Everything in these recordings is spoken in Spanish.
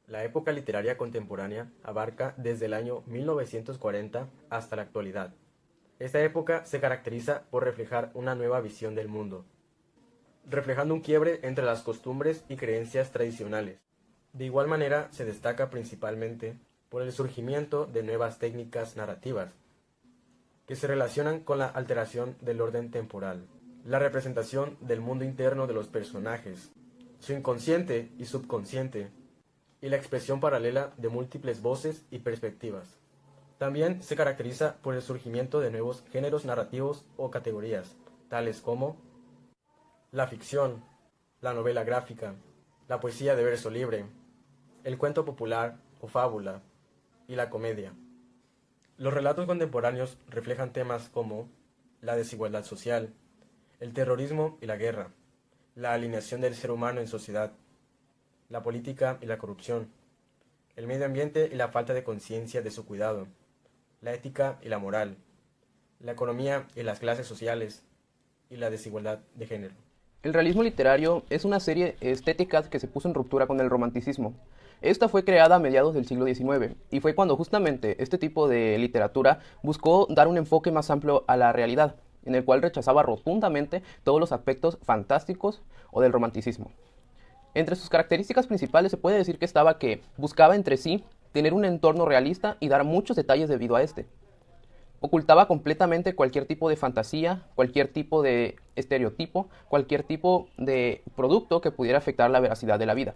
La época literaria contemporánea abarca desde el año 1940 hasta la actualidad. Esta época se caracteriza por reflejar una nueva visión del mundo, reflejando un quiebre entre las costumbres y creencias tradicionales. De igual manera, se destaca principalmente por el surgimiento de nuevas técnicas narrativas, que se relacionan con la alteración del orden temporal, la representación del mundo interno de los personajes, su inconsciente y subconsciente, y la expresión paralela de múltiples voces y perspectivas. También se caracteriza por el surgimiento de nuevos géneros narrativos o categorías, tales como la ficción, la novela gráfica, la poesía de verso libre, el cuento popular o fábula, y la comedia. Los relatos contemporáneos reflejan temas como la desigualdad social, el terrorismo y la guerra, la alineación del ser humano en sociedad, la política y la corrupción, el medio ambiente y la falta de conciencia de su cuidado, la ética y la moral, la economía y las clases sociales, y la desigualdad de género. El realismo literario es una serie estética que se puso en ruptura con el romanticismo. Esta fue creada a mediados del siglo XIX y fue cuando justamente este tipo de literatura buscó dar un enfoque más amplio a la realidad, en el cual rechazaba rotundamente todos los aspectos fantásticos o del romanticismo. Entre sus características principales se puede decir que estaba que buscaba entre sí tener un entorno realista y dar muchos detalles debido a este. Ocultaba completamente cualquier tipo de fantasía, cualquier tipo de estereotipo, cualquier tipo de producto que pudiera afectar la veracidad de la vida.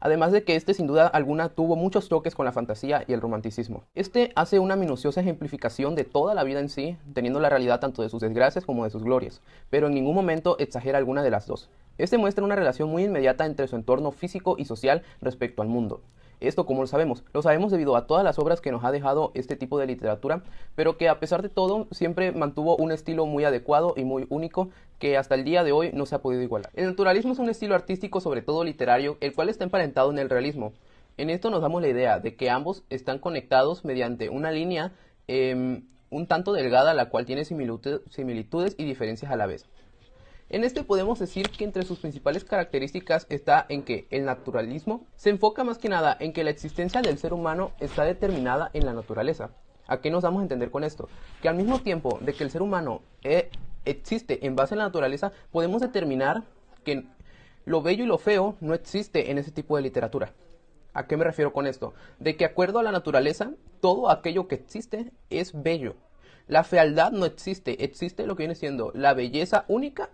Además de que este sin duda alguna tuvo muchos choques con la fantasía y el romanticismo. Este hace una minuciosa ejemplificación de toda la vida en sí, teniendo la realidad tanto de sus desgracias como de sus glorias, pero en ningún momento exagera alguna de las dos. Este muestra una relación muy inmediata entre su entorno físico y social respecto al mundo. Esto, ¿cómo lo sabemos? Lo sabemos debido a todas las obras que nos ha dejado este tipo de literatura, pero que a pesar de todo siempre mantuvo un estilo muy adecuado y muy único que hasta el día de hoy no se ha podido igualar. El naturalismo es un estilo artístico, sobre todo literario, el cual está emparentado en el realismo. En esto nos damos la idea de que ambos están conectados mediante una línea un tanto delgada, la cual tiene similitudes y diferencias a la vez. En este podemos decir que entre sus principales características está en que el naturalismo se enfoca más que nada en que la existencia del ser humano está determinada en la naturaleza. ¿A qué nos damos a entender con esto? Que al mismo tiempo de que el ser humano existe en base a la naturaleza, podemos determinar que lo bello y lo feo no existe en ese tipo de literatura. ¿A qué me refiero con esto? De que acuerdo a la naturaleza, todo aquello que existe es bello. La fealdad no existe, existe lo que viene siendo la belleza única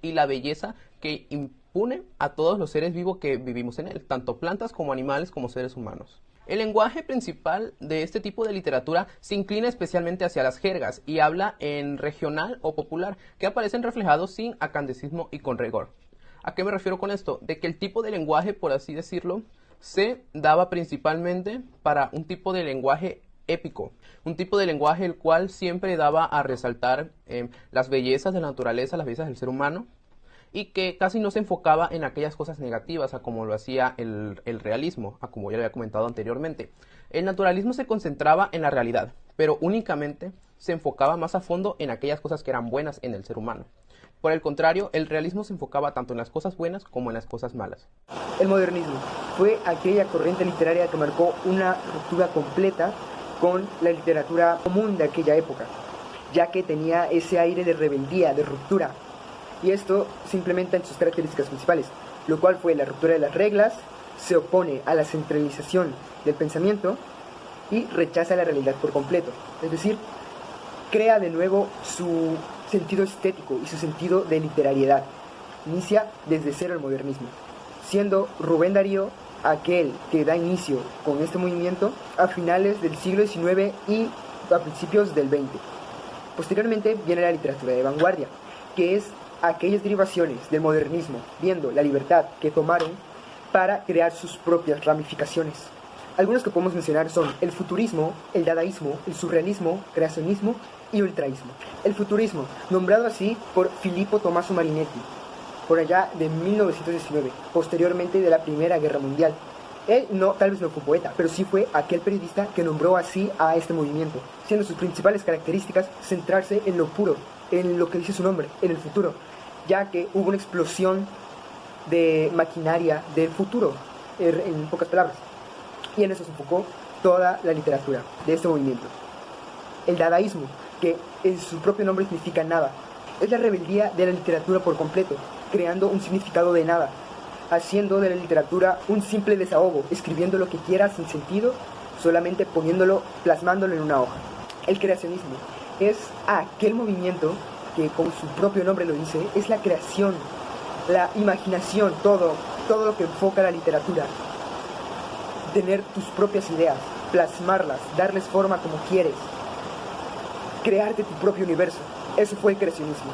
y la belleza que impune a todos los seres vivos que vivimos en él, tanto plantas como animales como seres humanos. El lenguaje principal de este tipo de literatura se inclina especialmente hacia las jergas y habla en regional o popular, que aparecen reflejados sin acandecismo y con rigor. ¿A qué me refiero con esto? De que el tipo de lenguaje, por así decirlo, se daba principalmente para un tipo de lenguaje épico, un tipo de lenguaje el cual siempre daba a resaltar las bellezas de la naturaleza, las bellezas del ser humano, y que casi no se enfocaba en aquellas cosas negativas, a como lo hacía el realismo, a como ya lo había comentado anteriormente. El naturalismo se concentraba en la realidad, pero únicamente se enfocaba más a fondo en aquellas cosas que eran buenas en el ser humano. Por el contrario, el realismo se enfocaba tanto en las cosas buenas como en las cosas malas. El modernismo fue aquella corriente literaria que marcó una ruptura completa con la literatura común de aquella época, ya que tenía ese aire de rebeldía, de ruptura. Y esto se implementa en sus características principales, lo cual fue la ruptura de las reglas, se opone a la centralización del pensamiento y rechaza la realidad por completo. Es decir, crea de nuevo su sentido estético y su sentido de literariedad. Inicia desde cero el modernismo, siendo Rubén Darío aquel que da inicio con este movimiento a finales del siglo XIX y a principios del XX. Posteriormente viene la literatura de vanguardia, que es aquellas derivaciones del modernismo, viendo la libertad que tomaron para crear sus propias ramificaciones. Algunos que podemos mencionar son el futurismo, el dadaísmo, el surrealismo, creacionismo y ultraísmo. El futurismo, nombrado así por Filippo Tommaso Marinetti, por allá de 1919, posteriormente de la Primera Guerra Mundial. Él tal vez no fue poeta, pero sí fue aquel periodista que nombró así a este movimiento, siendo sus principales características centrarse en lo puro, en lo que dice su nombre, en el futuro, ya que hubo una explosión de maquinaria del futuro, en pocas palabras. Y en eso se enfocó toda la literatura de este movimiento. El dadaísmo, que en su propio nombre significa nada, es la rebeldía de la literatura por completo, creando un significado de nada, haciendo de la literatura un simple desahogo, escribiendo lo que quieras sin sentido, solamente plasmándolo en una hoja. El creacionismo es aquel movimiento que, como su propio nombre lo dice, es la creación, la imaginación, todo lo que enfoca la literatura. Tener tus propias ideas, plasmarlas, darles forma como quieres, crearte tu propio universo. Eso fue el creacionismo.